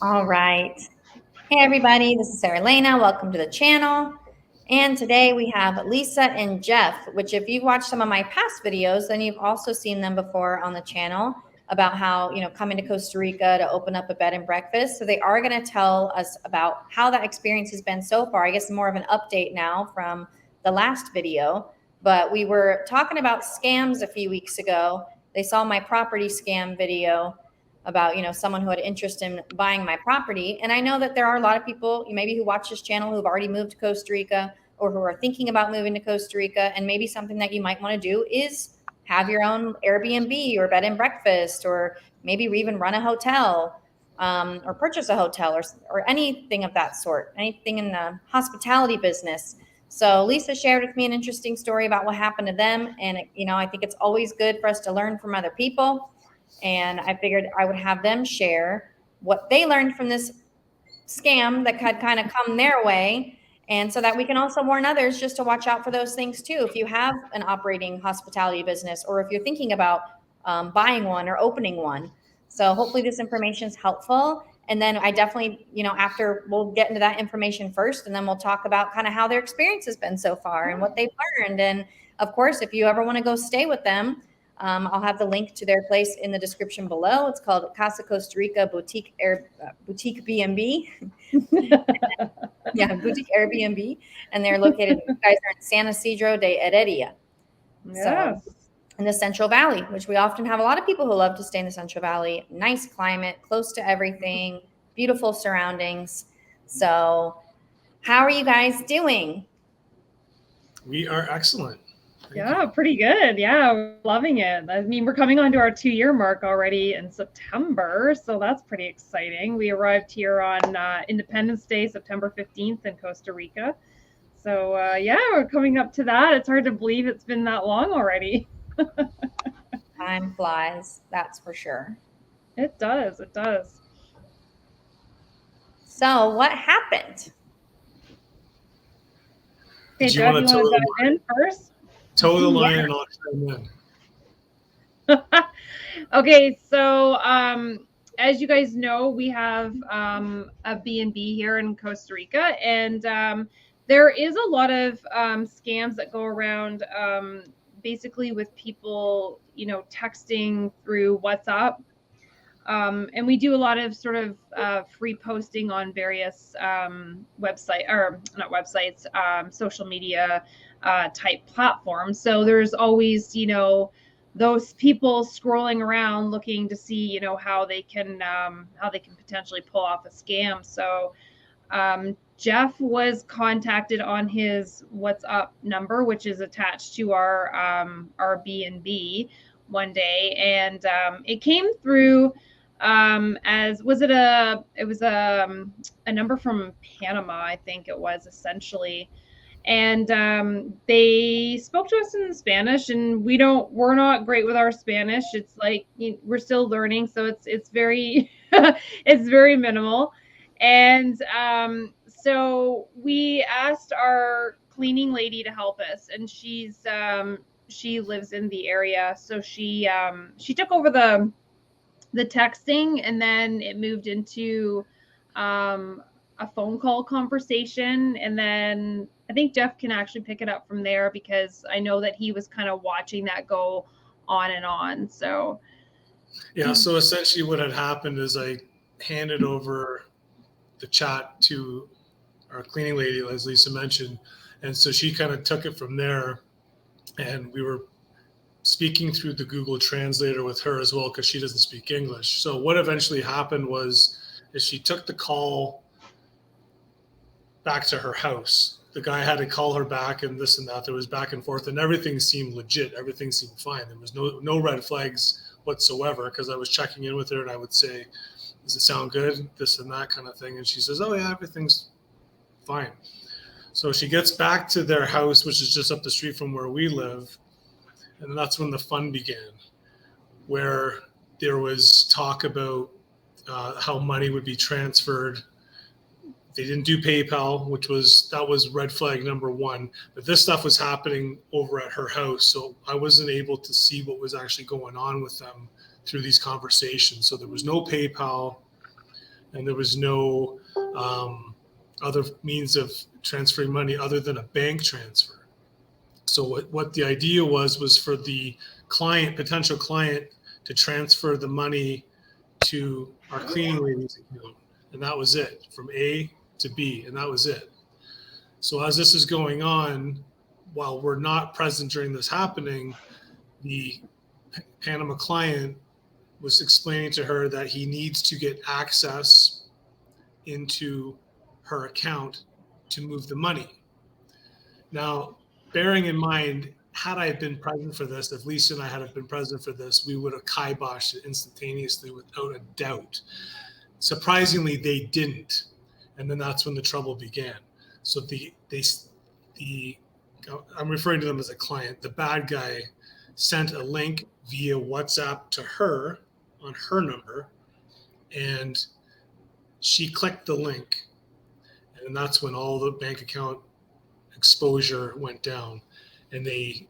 All right. Hey, everybody. This is Sarah Lena. Welcome to the channel. And today we have Lisa and Jeff, which if you've watched some of my past videos, then you've also seen them before on the channel about how, coming to Costa Rica to open up a bed and breakfast. So they are going to tell us about how that experience has been so far. I guess more of an update now from the last video. But we were talking about scams a few weeks ago. They saw my property scam video about someone who had interest in buying my property, and I know that there are a lot of people maybe who watch this channel who've already moved to Costa Rica or who are thinking about moving to Costa Rica, and maybe something that you might want to do is have your own Airbnb or bed and breakfast, or maybe even run a hotel, or purchase a hotel, or anything of that sort, anything in the hospitality business. So Lisa shared with me an interesting story about what happened to them, and I think it's always good for us to learn from other people. And I figured I would have them share what they learned from this scam that had kind of come their way. And so that we can also warn others just to watch out for those things too. If you have an operating hospitality business, or if you're thinking about buying one or opening one. So hopefully this information is helpful. And then I definitely, after we'll get into that information first, and then we'll talk about kind of how their experience has been so far and what they've learned. And of course, if you ever want to go stay with them, I'll have the link to their place in the description below. It's called Casa Costa Rica Boutique B&B. Yeah, Boutique Airbnb. And they're located, you guys are in San Isidro de Heredia. Yes. So in the Central Valley, which we often have a lot of people who love to stay in the Central Valley. Nice climate, close to everything, beautiful surroundings. So how are you guys doing? We are excellent. Yeah, pretty good. Yeah, we're loving it. I mean, we're coming on to our 2-year mark already in September, so that's pretty exciting. We arrived here on Independence Day, September 15th in Costa Rica. So, yeah, we're coming up to that. It's hard to believe it's been that long already. Time flies, that's for sure. It does. It does. So what happened? Okay, Do you Jeff, want you to want to dive in first? toe the Yeah. line and I'll chime in? Okay, so as you guys know, we have a B&B here in Costa Rica, and there is a lot of scams that go around, basically with people, texting through WhatsApp. And we do a lot of sort of free posting on various website, or not websites, social media type platforms. So there's always, those people scrolling around looking to see, how they can potentially pull off a scam. So Jeff was contacted on his WhatsApp number, which is attached to our B&B one day, and it came through as it was a number from Panama, I think it was, essentially. And they spoke to us in Spanish, and we're not great with our Spanish. It's like, we're still learning, so it's very it's very minimal. And so we asked our cleaning lady to help us, and she lives in the area, so she took over the texting, and then it moved into a phone call conversation. And then I think Jeff can actually pick it up from there, because I know that he was kind of watching that go on and on. So Yeah, so essentially what had happened is I handed over the chat to our cleaning lady, as Lisa mentioned. And so she kind of took it from there. And we were speaking through the Google Translator with her as well, because she doesn't speak English. So what eventually happened was is she took the call back to her house. The guy had to call her back and this and that. There was back and forth, and everything seemed legit. Everything seemed fine. There was no red flags whatsoever, because I was checking in with her and I would say, does it sound good? This and that kind of thing. And she says, oh yeah, everything's fine. So she gets back to their house, which is just up the street from where we live. And that's when the fun began, where there was talk about how money would be transferred. They didn't do PayPal, that was red flag number one. But this stuff was happening over at her house, so I wasn't able to see what was actually going on with them through these conversations. So there was no PayPal. and there was no other means of transferring money other than a bank transfer. So what the idea was for the potential client, to transfer the money to our cleaning lady's account, and that was it, from A to B, and that was it. So as this is going on, while we're not present during this happening, the Panama client was explaining to her that he needs to get access into her account to move the money. Now, bearing in mind, had I been present for this, if Lisa and I had been present for this, we would have kiboshed it instantaneously without a doubt. Surprisingly, they didn't. And then that's when the trouble began. So I'm referring to them as a client. The bad guy sent a link via WhatsApp to her on her number, and she clicked the link. And that's when all the bank account exposure went down. And they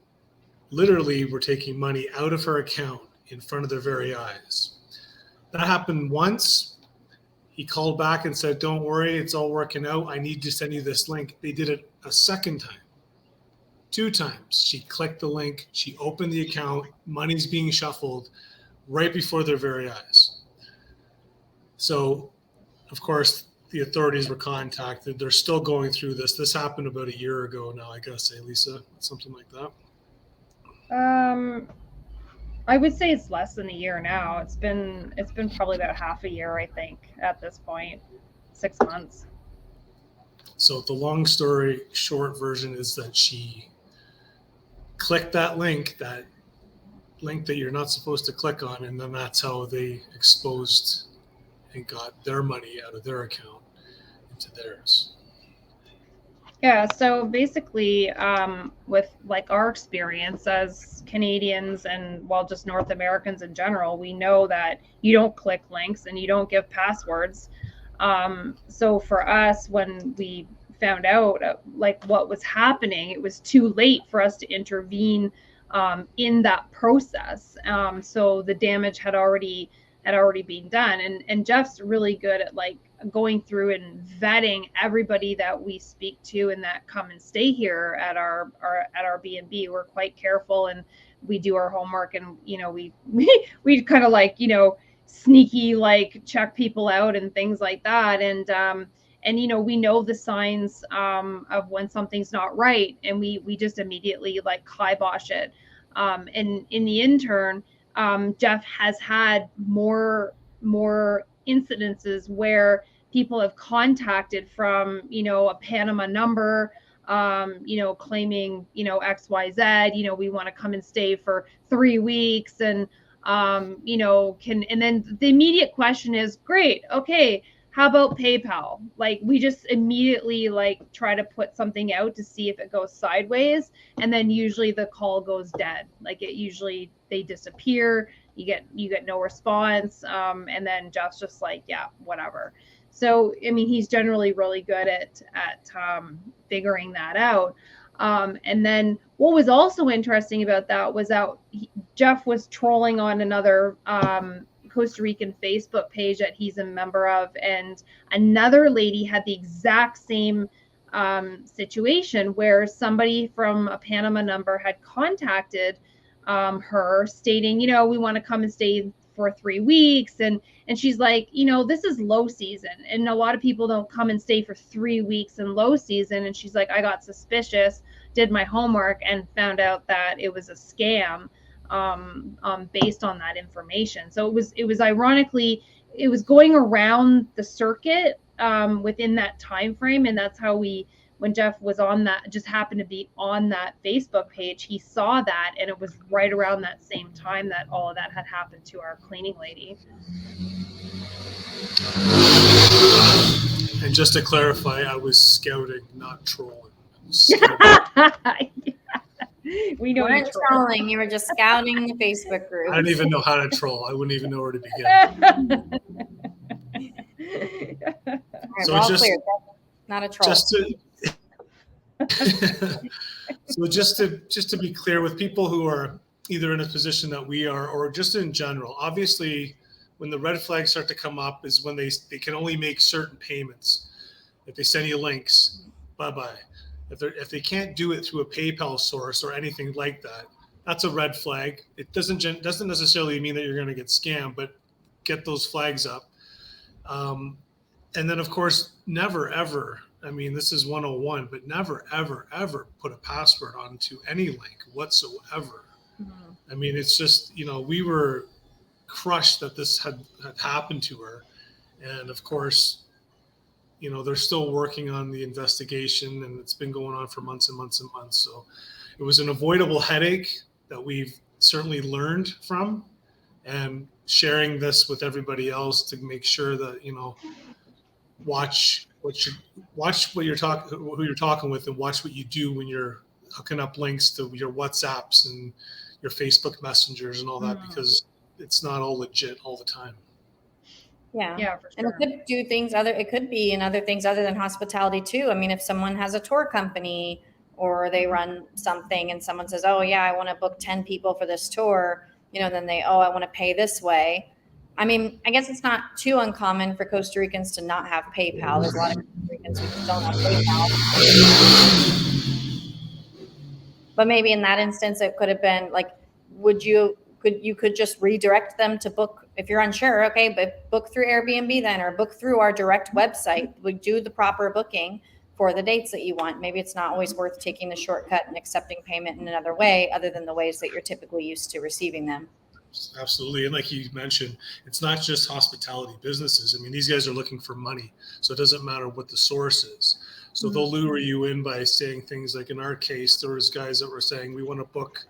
literally were taking money out of her account in front of their very eyes. That happened once. He called back and said, don't worry, it's all working out. I need to send you this link. They did it a second time, 2 times. She clicked the link. She opened the account. Money's being shuffled right before their very eyes. So, of course, the authorities were contacted. They're still going through this. This happened about a year ago now, I guess, Lisa, something like that. I would say it's less than a year now. It's been probably about half a year, I think, at this point, 6 months. So the long story short version is that she clicked that link that you're not supposed to click on, and then that's how they exposed and got their money out of their account into theirs. Yeah, so basically, with like our experience as Canadians and just North Americans in general, we know that you don't click links and you don't give passwords. So for us, when we found out like what was happening, it was too late for us to intervene in that process. So the damage had already been done, and Jeff's really good at like going through and vetting everybody that we speak to and that come and stay here at our B&B. We're quite careful, and we do our homework, and we kind of like sneaky like check people out and things like that, and we know the signs of when something's not right, and we just immediately like kibosh it. And in the intern, Jeff has had more incidences where people have contacted from a Panama number, claiming XYZ, we want to come and stay for 3 weeks, and and then the immediate question is, great, okay, how about PayPal? Like, we just immediately like try to put something out to see if it goes sideways, and then usually the call goes dead. Like, they disappear. You get no response, and then Jeff's just like, yeah, whatever. So I mean, he's generally really good at figuring that out. And then what was also interesting about that was that Jeff was trolling on another Costa Rican Facebook page that he's a member of, and another lady had the exact same situation where somebody from a Panama number had contacted her stating, we want to come and stay for 3 weeks, and she's like, this is low season, and a lot of people don't come and stay for 3 weeks in low season. And she's like, I got suspicious, did my homework, and found out that it was a scam based on that information. So it was ironically, it was going around the circuit within that time frame, and that's how when Jeff was on that, just happened to be on that Facebook page, he saw that, and it was right around that same time that all of that had happened to our cleaning lady. And just to clarify, I was scouting, not trolling. We know you weren't trolling. You were just scouting the Facebook group. I don't even know how to troll. I wouldn't even know where to begin. Right, So we're all just- clear. Not a troll. Just to be clear, with people who are either in a position that we are, or just in general, obviously when the red flags start to come up is when they can only make certain payments. If they send you links, bye-bye. If they can't do it through a PayPal source or anything like that, that's a red flag. It doesn't necessarily mean that you're going to get scammed, but get those flags up. And then, of course, never, ever, I mean, this is 101, but never, ever, ever put a password onto any link whatsoever. Mm-hmm. I mean, it's just, we were crushed that this had happened to her. And of course, they're still working on the investigation, and it's been going on for months and months and months. So it was an avoidable headache that we've certainly learned from, and sharing this with everybody else to make sure that, watch what you're talking, who you're talking with, and watch what you do when you're hooking up links to your WhatsApps and your Facebook messengers and all that, because it's not all legit all the time. Yeah, for sure. And it could do things it could be in other things other than hospitality too. I mean, if someone has a tour company or they run something and someone says, oh yeah, I want to book 10 people for this tour, then I want to pay this way. I mean, I guess it's not too uncommon for Costa Ricans to not have PayPal. There's a lot of Costa Ricans who just don't have PayPal. But maybe in that instance, it could have been like, you could just redirect them to book if you're unsure. Okay, but book through Airbnb then, or book through our direct website. We do the proper booking for the dates that you want. Maybe it's not always worth taking the shortcut and accepting payment in another way other than the ways that you're typically used to receiving them. Absolutely. And like you mentioned, it's not just hospitality businesses. I mean, these guys are looking for money, so it doesn't matter what the source is. So they'll lure you in by saying things like, in our case, there was guys that were saying, we want to book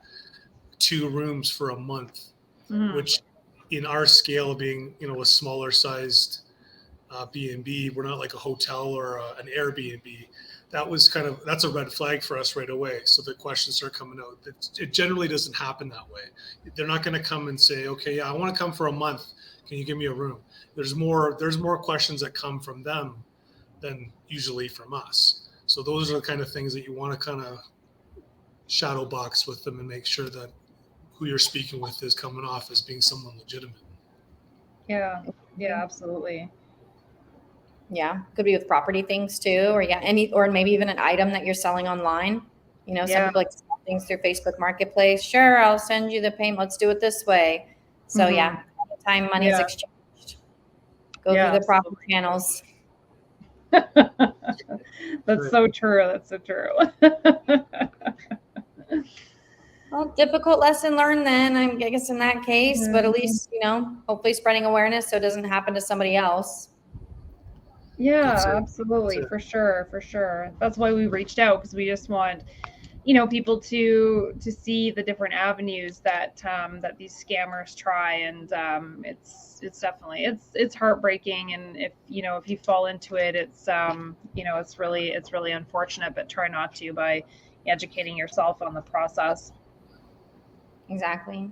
2 rooms for a month, which in our scale being, a smaller sized B&B, we're not like a hotel or an Airbnb. That's a red flag for us right away. So the questions start coming out. It generally doesn't happen that way. They're not going to come and say, okay, yeah, I want to come for a month. Can you give me a room? There's more questions that come from them than usually from us. So those are the kind of things that you want to kind of shadow box with them and make sure that who you're speaking with is coming off as being someone legitimate. Yeah, absolutely. Yeah, could be with property things too, or maybe even an item that you're selling online. Some people like to sell things through Facebook Marketplace. Sure, I'll send you the payment. Let's do it this way. So anytime money is exchanged, go through the proper channels. That's so true. That's so true. Well, difficult lesson learned then, I guess, in that case, but at least, hopefully spreading awareness so it doesn't happen to somebody else. Yeah, absolutely. For sure. That's why we reached out, because we just want, people to see the different avenues that these scammers try. And it's definitely, it's heartbreaking. And if you fall into it, it's really unfortunate, but try not to by educating yourself on the process. Exactly.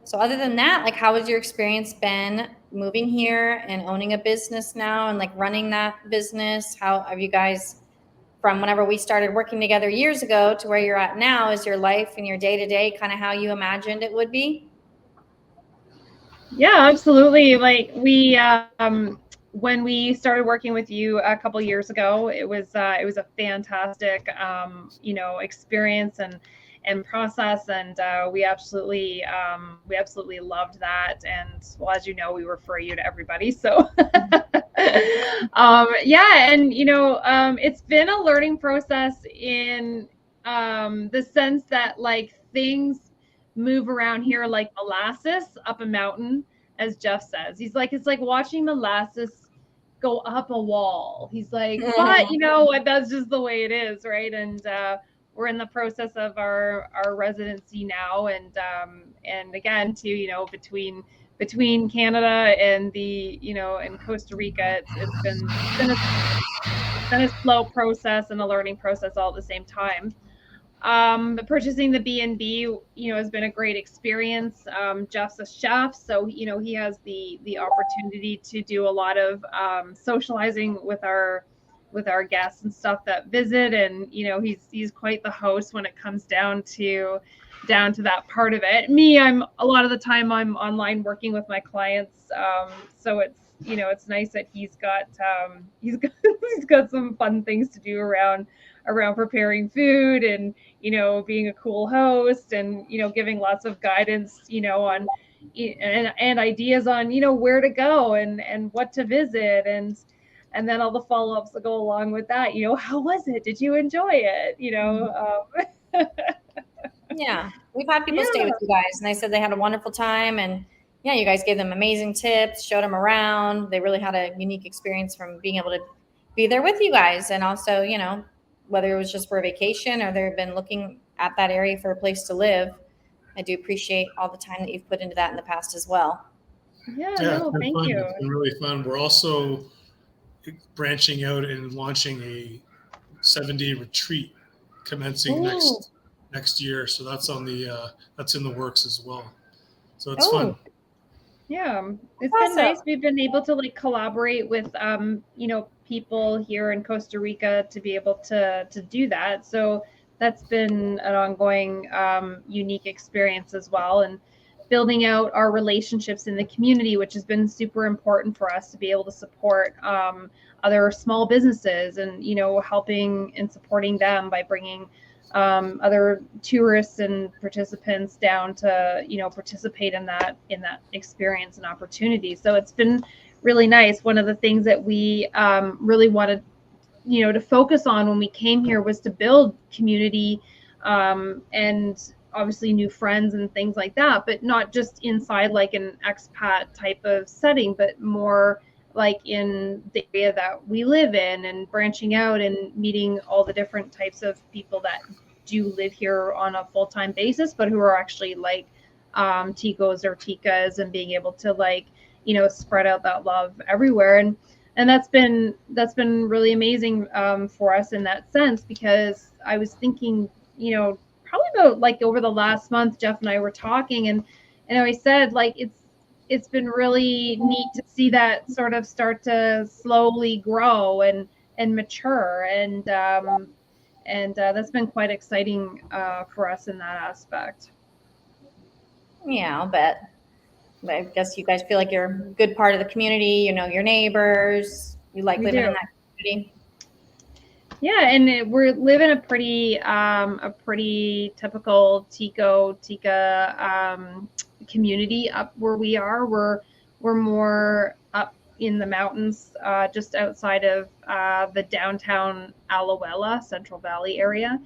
So other than that, like, how has your experience been moving here and owning a business now and like running that business? How have you guys, from whenever we started working together years ago to where you're at now, is your life and your day-to-day kind of how you imagined it would be? Yeah, absolutely. Like when we started working with you a couple years ago, it was a fantastic, experience and process, and we absolutely loved that. And well, as you know, we refer you to everybody, so it's been a learning process in the sense that like things move around here like molasses up a mountain, as Jeff says. He's like, it's like watching molasses go up a wall. He's like, but that's just the way it is, right? And we're in the process of our residency now, and again too, between Canada and and Costa Rica, it's been a slow process and a learning process all at the same time. But purchasing the B&B, has been a great experience. Jeff's a chef, so he has the opportunity to do a lot of socializing with our guests and stuff that visit, and he's quite the host when it comes down to down to that part of it. Me, I'm a lot of the time I'm online working with my clients, so it's it's nice that he's got he's got some fun things to do around preparing food and being a cool host and giving lots of guidance on and ideas on where to go and what to visit and then all the follow-ups that go along with that. How was it? Did you enjoy it? Yeah, we've had people stay Yeah. with you guys, and they said they had a wonderful time. And yeah, you guys gave them amazing tips, showed them around. They really had a unique experience from being able to be there with you guys. And also, whether it was just for a vacation or they've been looking at that area for a place to live, I do appreciate all the time that you've put into that in the past as well. Yeah, Yeah, it's no, been thank fun. you. It's been really fun. We're also branching out and launching a 7-day retreat commencing Ooh. next year. So that's on the that's in the works as well. So it's Oh. fun. Yeah, it's Awesome. been nice. We've been able to like collaborate with people here in Costa Rica to be able to do that. So that's been an ongoing unique experience as well, and building out our relationships in the community, which has been super important for us to be able to support other small businesses and helping and supporting them by bringing other tourists and participants down to participate in that experience and opportunity. So it's been really nice. One of the things that we really wanted to focus on when we came here was to build community and obviously new friends and things like that, but not just inside like an expat type of setting, but more like in the area that we live in and branching out and meeting all the different types of people that do live here on a full-time basis, but who are actually like Ticos or Ticas, and being able to like, spread out that love everywhere. And that's been really amazing for us in that sense, because I was thinking, probably about like over the last month, Jeff and I were talking, and I said like it's been really neat to see that sort of start to slowly grow and mature, and that's been quite exciting for us in that aspect. Yeah, I'll bet. But I guess you guys feel like you're a good part of the community. You know your neighbors. You like We living do. in that community. Yeah, and we're living a pretty typical Tica community up where we are. We're more up in the mountains, just outside of the downtown Alajuela, Central Valley area.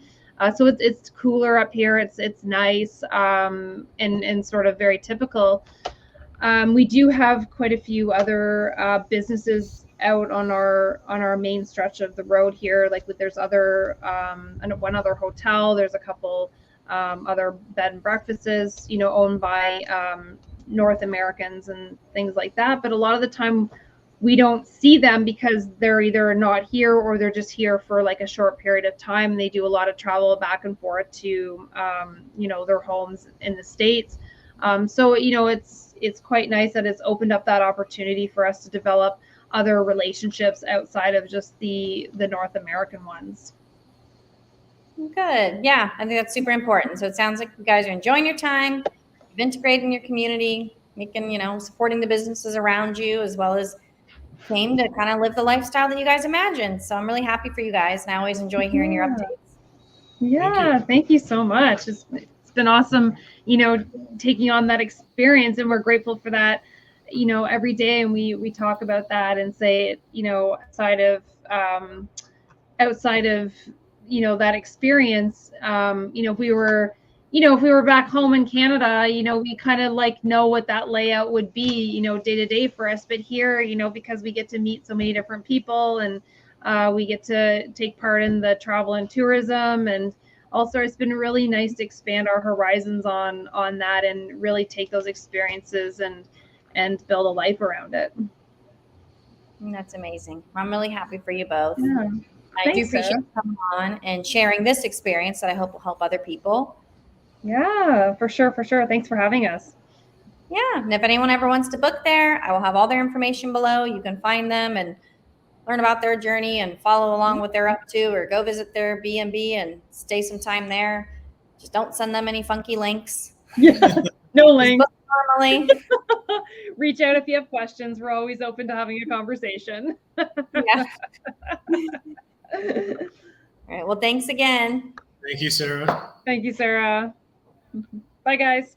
So it's cooler up here. It's nice and sort of very typical. We do have quite a few other businesses out on our main stretch of the road here. Like there's other and one other hotel. There's a couple other bed and breakfasts, owned by North Americans and things like that. But a lot of the time, we don't see them because they're either not here or they're just here for like a short period of time. They do a lot of travel back and forth to their homes in the States. So it's quite nice that it's opened up that opportunity for us to develop other relationships outside of just the North American ones. Good. Yeah, I think that's super important. So it sounds like you guys are enjoying your time, you've integrated in your community, making, supporting the businesses around you, as well as came to kind of live the lifestyle that you guys imagined. So I'm really happy for you guys, and I always enjoy hearing your updates. Yeah, thank you so much. It's been awesome, taking on that experience, and we're grateful for that, every day. And we talk about that and say, outside of that experience, if we were back home in Canada, we kind of like know what that layout would be, day to day for us. But here, because we get to meet so many different people, and we get to take part in the travel and tourism, and also it's been really nice to expand our horizons on that and really take those experiences and build a life around it. And that's amazing. I'm really happy for you both. Yeah. I do appreciate you coming on and sharing this experience that I hope will help other people. Yeah, for sure. Thanks for having us. Yeah, and if anyone ever wants to book there, I will have all their information below. You can find them and learn about their journey and follow along what they're up to, or go visit their B&B and stay some time there. Just don't send them any funky links. Yeah, no links. Normally. Reach out if you have questions. We're always open to having a conversation. Yeah. All right. Well, thanks again. Thank you, Sarah. Thank you, Sarah. Bye, guys.